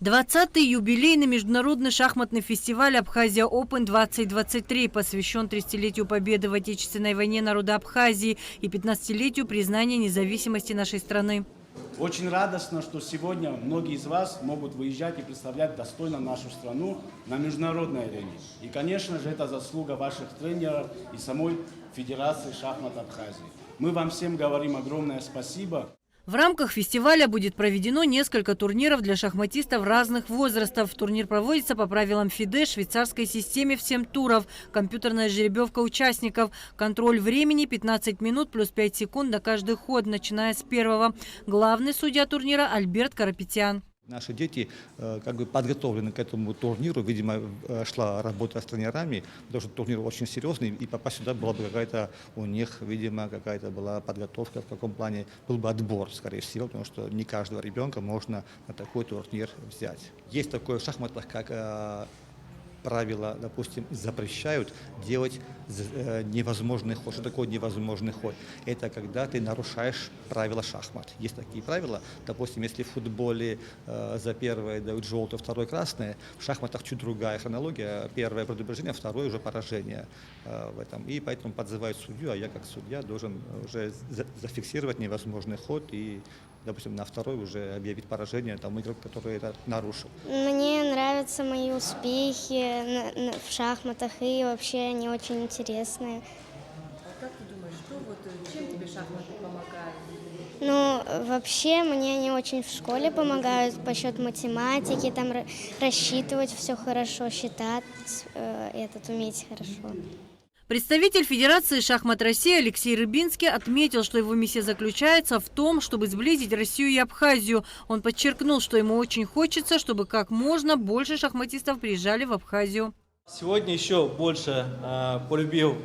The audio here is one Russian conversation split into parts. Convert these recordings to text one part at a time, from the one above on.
20-й юбилейный международный шахматный фестиваль «Абхазия Open-2023» посвящен 30-летию победы в Отечественной войне народа Абхазии и 15-летию признания независимости нашей страны. Очень радостно, что сегодня многие из вас могут выезжать и представлять достойно нашу страну на международной арене. И, конечно же, это заслуга ваших тренеров и самой Федерации шахмат Абхазии. Мы вам всем говорим огромное спасибо. В рамках фестиваля будет проведено несколько турниров для шахматистов разных возрастов. Турнир проводится по правилам ФИДЕ, швейцарской системе в 7 туров, компьютерная жеребьевка участников, контроль времени 15 минут плюс 5 секунд на каждый ход, начиная с первого. Главный судья турнира Альберт Карапетян. Наши дети подготовлены к этому турниру. Видимо, шла работа с тренерами, потому что турнир очень серьезный, и попасть сюда была бы какая-то у них, видимо, какая-то была подготовка, в каком плане был бы отбор, скорее всего, потому что не каждого ребенка можно на такой турнир взять. Есть такое в шахматах, как правила, допустим, запрещают делать невозможный ход. Что такое невозможный ход? Это когда ты нарушаешь правила шахмат. Есть такие правила. Допустим, если в футболе за первое дают желтое, второе красное, в шахматах чуть другая хронология. Первое предупреждение, второе уже поражение в этом. И поэтому подзывают судью, а я как судья должен уже зафиксировать невозможный ход и, допустим, на второй уже объявить поражение тому игроку, который это нарушил. Мне нравятся мои успехи в шахматах, и вообще они очень интересные. А как ты думаешь, чем тебе шахматы помогают? Ну, вообще мне они очень в школе помогают по счету математики, там рассчитывать все хорошо, считать уметь хорошо. Представитель Федерации шахмат России Алексей Рыбинский отметил, что его миссия заключается в том, чтобы сблизить Россию и Абхазию. Он подчеркнул, что ему очень хочется, чтобы как можно больше шахматистов приезжали в Абхазию. Сегодня еще больше полюбил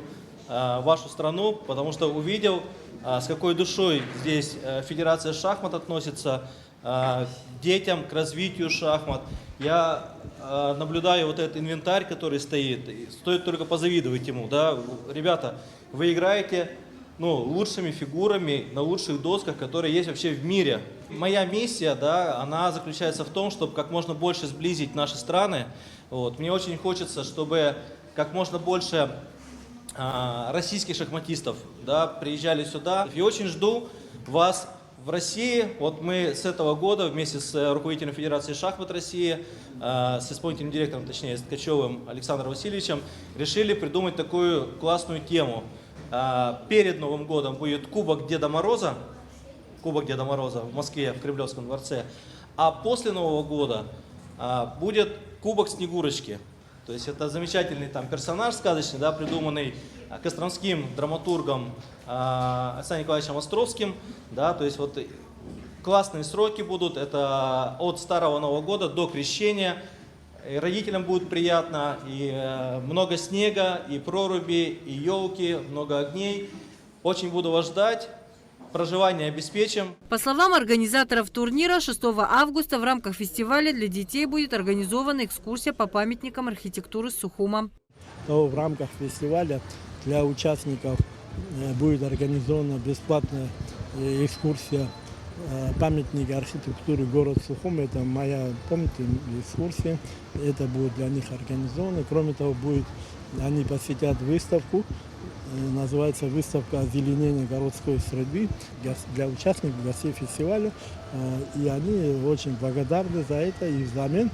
вашу страну, потому что увидел, с какой душой здесь Федерация шахмат относится к детям, к развитию шахмат. Я наблюдаю вот этот инвентарь, который стоит, стоит только позавидовать ему. Да? Ребята, вы играете лучшими фигурами на лучших досках, которые есть вообще в мире. Моя миссия, да, она заключается в том, чтобы как можно больше сблизить наши страны. Вот. Мне очень хочется, чтобы как можно больше российских шахматистов, да, приезжали сюда. И очень жду вас в России. Вот мы с этого года вместе с руководителем Федерации шахмат России, с исполнительным директором, точнее, с Ткачевым Александром Васильевичем, решили придумать такую классную тему. Перед Новым годом будет Кубок Деда Мороза в Москве, в Кремлевском дворце, а после Нового года будет Кубок Снегурочки. То есть это замечательный персонаж сказочный, да, придуманный костромским драматургом Александром Николаевичем Островским. Да, то есть вот классные сроки будут, это от Старого Нового года до Крещения. И родителям будет приятно, и много снега, и проруби, и елки, много огней. Очень буду вас ждать. Проживание обеспечим. По словам организаторов турнира, 6 августа в рамках фестиваля для детей будет организована экскурсия по памятникам архитектуры Сухума. В рамках фестиваля для участников будет организована бесплатная экскурсия памятника архитектуры город Сухум. Это моя, помните, экскурсия. Это будет для них организовано. Кроме того, они посетят выставку. Называется выставка «Озеленение городской среды» для участников, гостей фестиваля. И они очень благодарны за это. И взамен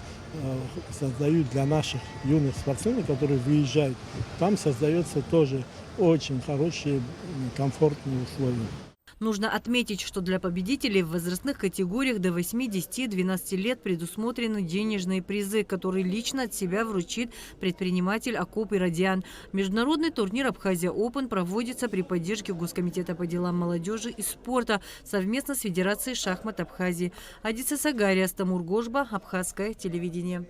создают для наших юных спортсменов, которые выезжают, там создается тоже очень хорошие, комфортные условия. Нужно отметить, что для победителей в возрастных категориях до 8, 10, 12 лет предусмотрены денежные призы, которые лично от себя вручит предприниматель Акоп Ирадиан. Международный турнир «Абхазия Open» проводится при поддержке Госкомитета по делам молодежи и спорта совместно с Федерацией шахмат Абхазии. Адиса Сагария, Стамур Гожба, Абхазское телевидение.